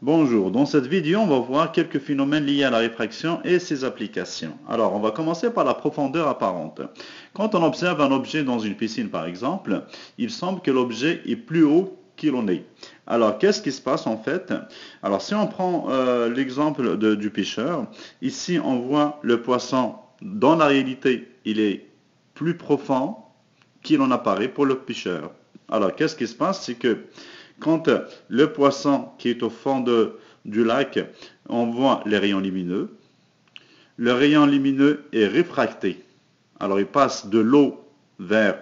Bonjour, dans cette vidéo, on va voir quelques phénomènes liés à la réfraction et ses applications. Alors, on va commencer par la profondeur apparente. Quand on observe un objet dans une piscine, par exemple, il semble que l'objet est plus haut qu'il en est. Alors, qu'est-ce qui se passe en fait? Alors, si on prend l'exemple du pêcheur, ici, on voit le poisson, dans la réalité, il est plus profond qu'il en apparaît pour le pêcheur. Alors, qu'est-ce qui se passe? C'est que quand le poisson qui est au fond du lac, on voit les rayons lumineux. Le rayon lumineux est réfracté. Alors il passe de l'eau vers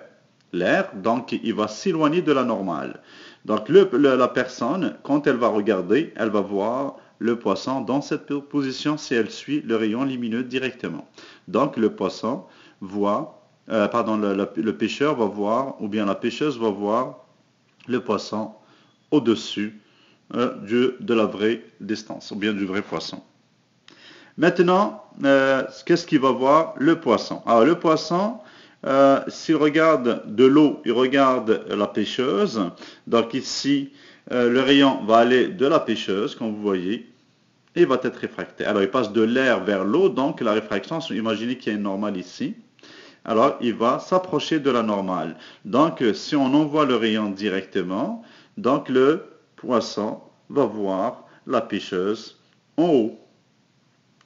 l'air, donc il va s'éloigner de la normale. Donc la personne, quand elle va regarder, elle va voir le poisson dans cette position si elle suit le rayon lumineux directement. Donc le poisson voit, le pêcheur va voir, ou bien la pêcheuse va voir le poisson au-dessus de la vraie distance, ou bien du vrai poisson. Maintenant, qu'est-ce qu'il va voir? Le poisson. Alors, le poisson, s'il regarde de l'eau, il regarde la pêcheuse. Donc ici, le rayon va aller de la pêcheuse, comme vous voyez, et il va être réfracté. Alors, il passe de l'air vers l'eau, donc la réfraction, imaginez qu'il y a une normale ici. Alors, il va s'approcher de la normale. Donc, si on envoie le rayon directement, donc le poisson va voir la pêcheuse en haut.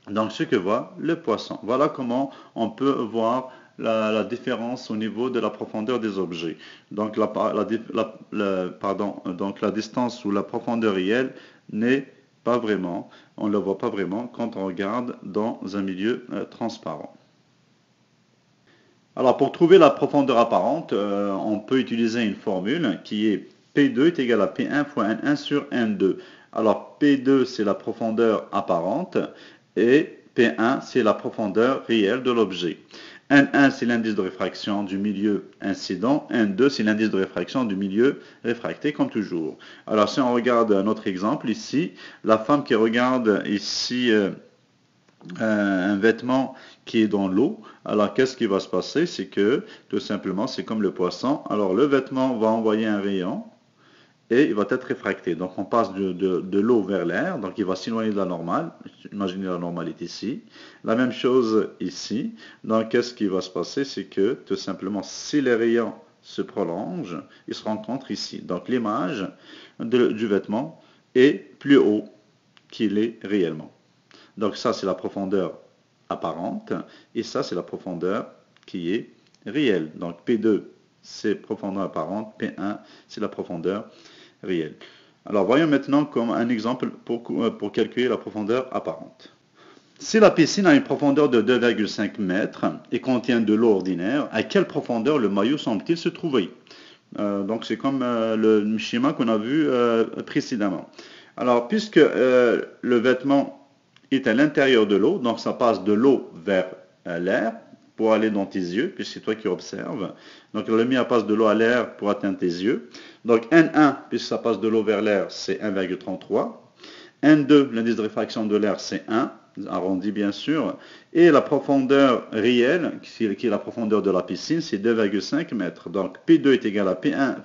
Donc, ce que voit le poisson. Voilà comment on peut voir la différence au niveau de la profondeur des objets. Donc, la distance ou la profondeur réelle n'est pas vraiment, on ne la voit pas vraiment quand on regarde dans un milieu transparent. Alors, pour trouver la profondeur apparente, on peut utiliser une formule qui est P2 est égal à P1 fois N1 sur N2. Alors, P2, c'est la profondeur apparente et P1, c'est la profondeur réelle de l'objet. N1, c'est l'indice de réfraction du milieu incident. N2, c'est l'indice de réfraction du milieu réfracté, comme toujours. Alors, si on regarde notre exemple ici, la femme qui regarde ici un vêtement qui est dans l'eau, alors qu'est-ce qui va se passer? C'est que tout simplement, c'est comme le poisson. Alors le vêtement va envoyer un rayon et il va être réfracté. Donc on passe de l'eau vers l'air, donc il va s'éloigner de la normale. Imaginez la normale est ici. La même chose ici. Donc qu'est-ce qui va se passer? C'est que tout simplement, si les rayons se prolongent, ils se rencontrent ici. Donc l'image du vêtement est plus haut qu'il est réellement. Donc ça, c'est la profondeur apparente, et ça, c'est la profondeur qui est réelle. Donc P2, c'est profondeur apparente, P1, c'est la profondeur réelle. Alors voyons maintenant comme un exemple pour calculer la profondeur apparente. Si la piscine a une profondeur de 2,5 mètres et contient de l'eau ordinaire, à quelle profondeur le maillot semble-t-il se trouver? Donc c'est comme le schéma qu'on a vu précédemment. Alors puisque le vêtement est à l'intérieur de l'eau, donc ça passe de l'eau vers l'air pour aller dans tes yeux, puisque c'est toi qui observes. Donc la lumière passe de l'eau à l'air pour atteindre tes yeux. Donc N1, puisque ça passe de l'eau vers l'air, c'est 1,33. N2, l'indice de réfraction de l'air, c'est 1, arrondi bien sûr. Et la profondeur réelle, qui est la profondeur de la piscine, c'est 2,5 mètres. Donc P2 est égal à P1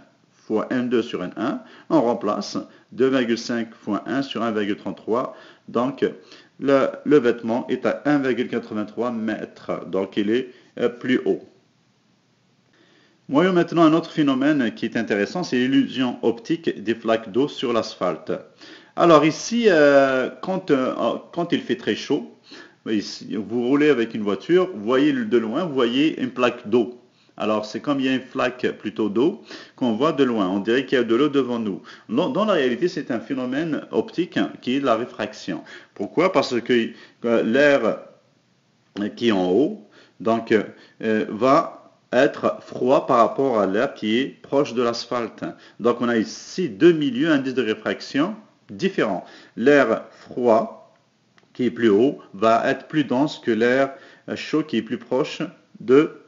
fois N2 sur N1. On remplace 2,5 fois 1 sur 1,33. Donc le vêtement est à 1,83 mètres, donc il est plus haut. Voyons maintenant un autre phénomène qui est intéressant, c'est l'illusion optique des flaques d'eau sur l'asphalte. Alors ici, quand il fait très chaud, ici, vous roulez avec une voiture, vous voyez de loin, vous voyez une plaque d'eau. Alors c'est comme il y a une flaque plutôt d'eau qu'on voit de loin, on dirait qu'il y a de l'eau devant nous. Dans la réalité, c'est un phénomène optique qui est la réfraction. Pourquoi? Parce que l'air qui est en haut donc, va être froid par rapport à l'air qui est proche de l'asphalte. Donc on a ici deux milieux, indices de réfraction différents. L'air froid qui est plus haut va être plus dense que l'air chaud qui est plus proche de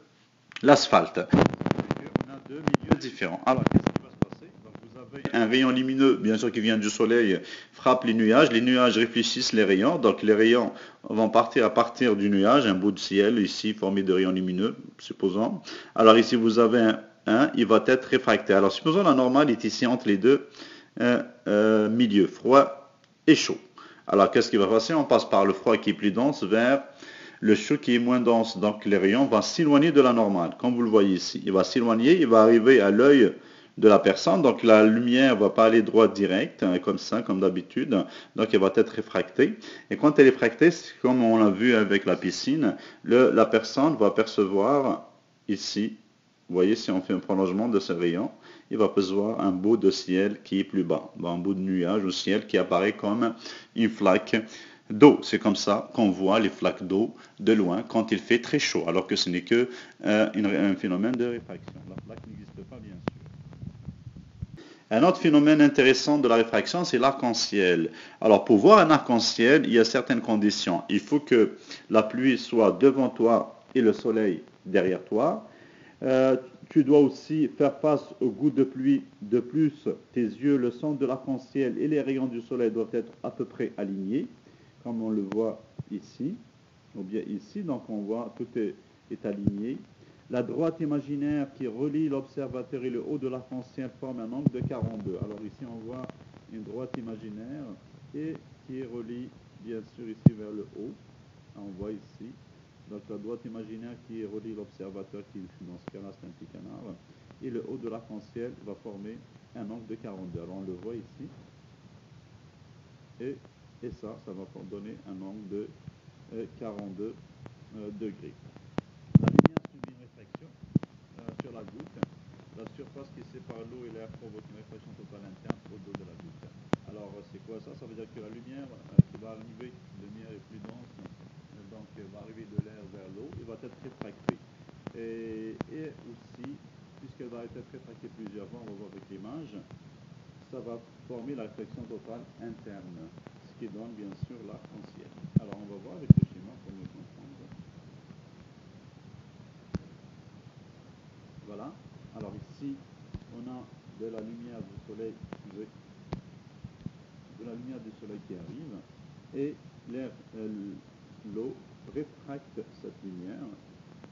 l'asphalte. On a deux milieux différents. Alors, qu'est-ce qui va se passer? Donc, vous avez un rayon lumineux, bien sûr, qui vient du soleil, frappe les nuages réfléchissent les rayons, donc les rayons vont partir à partir du nuage, un bout de ciel ici formé de rayons lumineux, supposons. Alors ici, vous avez un, il va être réfracté. Alors, supposons la normale est ici entre les deux milieux, froid et chaud. Alors qu'est-ce qui va passer? On passe par le froid qui est plus dense vers le chaud qui est moins dense. Donc les rayons vont s'éloigner de la normale, comme vous le voyez ici. Il va s'éloigner, il va arriver à l'œil de la personne. Donc la lumière ne va pas aller droit direct, comme ça, comme d'habitude. Donc elle va être réfractée. Et quand elle est réfractée, comme on l'a vu avec la piscine, la personne va percevoir ici, vous voyez, si on fait un prolongement de ce rayon, il va percevoir un bout de ciel qui est plus bas, un bout de nuage au ciel qui apparaît comme une flaque d'eau. C'est comme ça qu'on voit les flaques d'eau de loin quand il fait très chaud, alors que ce n'est que un phénomène de réfraction. La flaque n'existe pas, bien sûr. Un autre phénomène intéressant de la réfraction, c'est l'arc-en-ciel. Alors, pour voir un arc-en-ciel, il y a certaines conditions. Il faut que la pluie soit devant toi et le soleil derrière toi. Tu dois aussi faire face aux gouttes de pluie. De plus, tes yeux, le centre de l'arc-en-ciel et les rayons du soleil doivent être à peu près alignés, comme on le voit ici, ou bien ici. Donc, on voit tout est aligné. La droite imaginaire qui relie l'observateur et le haut de l'arc-en-ciel forme un angle de 42. Alors ici, on voit une droite imaginaire et qui relie, bien sûr, ici vers le haut. On voit ici. Donc la droite imaginaire qui relie l'observateur, qui dans ce cas-là c'est un petit canard, et le haut de l'arc-en-ciel va former un angle de 42. Alors on le voit ici, et ça va donner un angle de 42 degrés. La lumière subit une réflexion sur la goutte. La surface qui sépare l'eau et l'air provoque une réflexion totale interne au dos de la goutte. Alors c'est quoi ça? Ça veut dire que la lumière qui va arriver, la lumière est plus dense, donc va arriver de l'air vers l'eau et va être réfractée. Et aussi, puisqu'elle va être réfractée plusieurs fois, on va voir avec l'image, ça va former la réflexion totale interne, ce qui donne bien sûr l'arc-en-ciel. Alors on va voir avec le schéma pour mieux comprendre. Voilà. Alors ici, on a de la lumière du soleil, qui arrive et l'eau réfracte cette lumière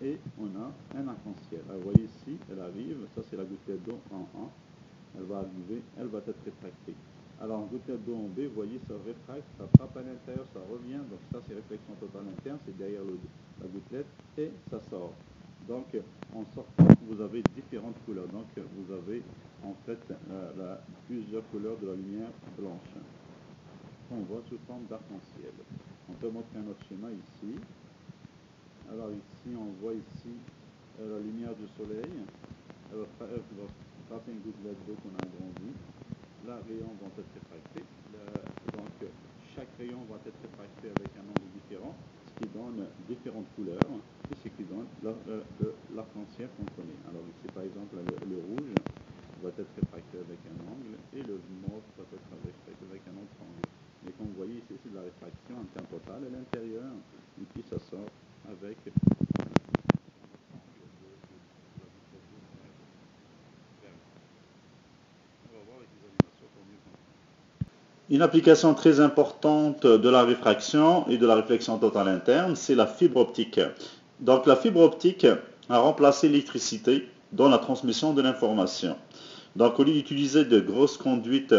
et on a un arc-en-ciel. Vous voyez ici, elle arrive, ça c'est la gouttelette d'eau en A, elle va arriver, elle va être réfractée. Alors en gouttelette d'eau en B, vous voyez, ça réfracte, ça frappe à l'intérieur, ça revient, donc ça c'est réflexion totale interne, c'est derrière la gouttelette et ça sort. Donc en sortant, vous avez différentes couleurs. Donc vous avez en fait plusieurs couleurs de la lumière blanche qu'on voit sous forme d'arc-en-ciel. On peut montrer un autre schéma ici. Alors ici, on voit ici la lumière du soleil. Elle va frapper une gouttelette d'eau qu'on a agrandie. Là, les rayons vont être réfractés. Donc chaque rayon va être réfracté avec un angle différent, ce qui donne différentes couleurs et ce qui donne l'arc-en-ciel qu'on connaît. Alors ici, par exemple, le rouge va être réfracté avec un angle et le mauve va être réfracté avec un autre angle. Mais comme vous voyez ici, c'est de la réfraction en termes total à l'intérieur, et puis ça sort avec une application très importante de la réfraction et de la réflexion totale interne, c'est la fibre optique. Donc la fibre optique a remplacé l'électricité dans la transmission de l'information. Donc, au lieu d'utiliser de grosses conduites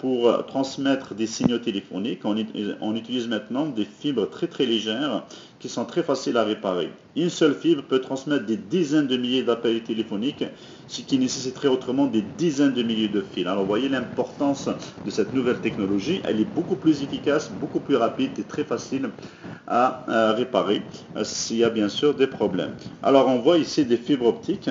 pour transmettre des signaux téléphoniques, on utilise maintenant des fibres très très légères qui sont très faciles à réparer. Une seule fibre peut transmettre des dizaines de milliers d'appels téléphoniques, ce qui nécessiterait autrement des dizaines de milliers de fils. Alors, vous voyez l'importance de cette nouvelle technologie. Elle est beaucoup plus efficace, beaucoup plus rapide et très facile à réparer s'il y a bien sûr des problèmes. Alors, on voit ici des fibres optiques.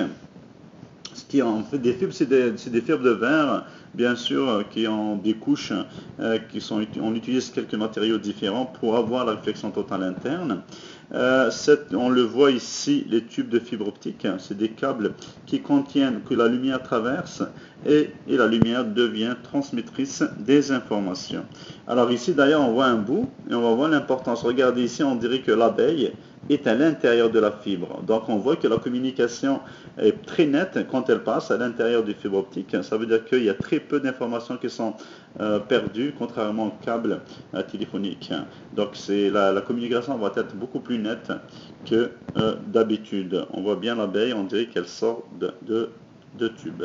Qui en fait des fibres, c'est des fibres de verre, bien sûr, qui ont des couches, on utilise quelques matériaux différents pour avoir la réflexion totale interne. On le voit ici, les tubes de fibre optique, c'est des câbles qui contiennent que la lumière traverse et la lumière devient transmettrice des informations. Alors ici d'ailleurs on voit un bout et on va voir l'importance. Regardez ici, on dirait que l'abeille est à l'intérieur de la fibre. Donc on voit que la communication est très nette quand elle passe à l'intérieur du fibre optique. Ça veut dire qu'il y a très peu d'informations qui sont perdues, contrairement au câble téléphonique. Donc la communication va être beaucoup plus nette que d'habitude. On voit bien l'abeille, on dirait qu'elle sort de tube.